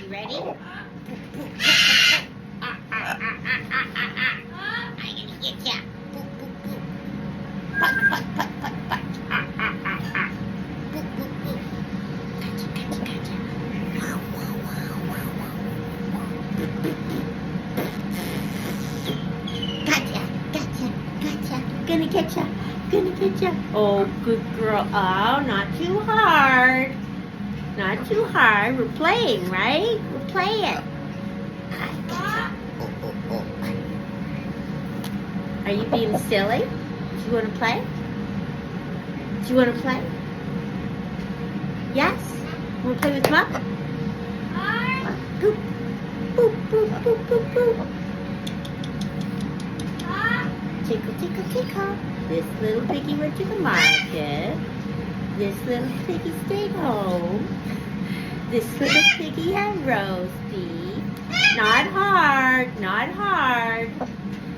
You ready? I'm gonna get ya. Put, put, put, put, put. Gotcha, gotcha, gotcha. Gonna get ya, gonna get ya. Oh, good girl. Oh, not too hard. Not too hard. We're playing, right? We're playing. Are you being silly? Do you want to play? Do you want to play? Yes? Want to play with Mom? Boop, boop, boop, boop, boop, boop. Tickle, tickle, tickle. This little piggy went to the market. This little piggy stayed home. This little piggy had roast beef. Not hard, not hard.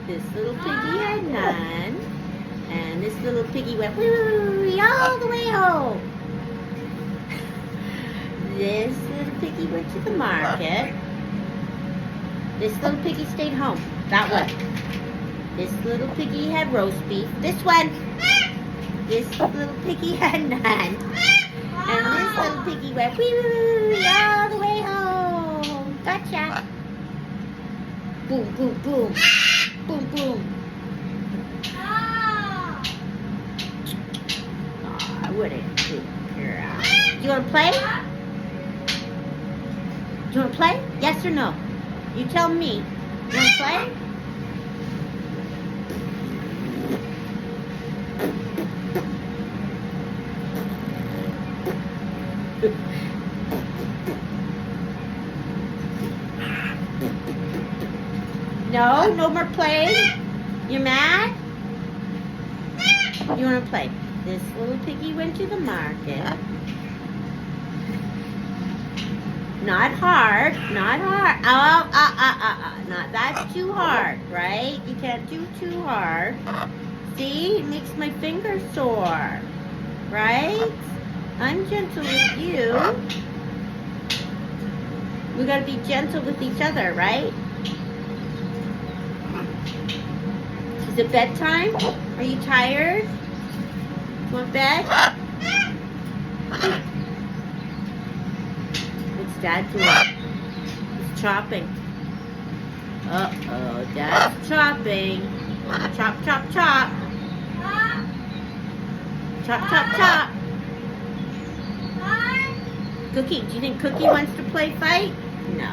This little piggy had none. And this little piggy went wee all the way home. This little piggy went to the market. This little piggy stayed home. That one. This little piggy had roast beef. This one. This little piggy had none. And this little piggy went wee all the way home. Gotcha. Boom, boom, boom. Boom, boom. Oh, I wouldn't take her out. Do you want to play? Do you want to play? Yes or no? You tell me. You want to play? No? No more playing? You mad? You want to play? This little piggy went to the market. Not hard. Not hard. Not that's too hard, right? You can't do too hard. See? It makes my fingers sore. Right? I'm gentle with you. We gotta be gentle with each other, right? Is it bedtime? Are you tired? You want bed? What's Dad doing? He's chopping. Uh-oh, Dad's chopping. Chop, chop, chop. Chop, chop, chop. Cookie, do you think Cookie wants to play fight? No.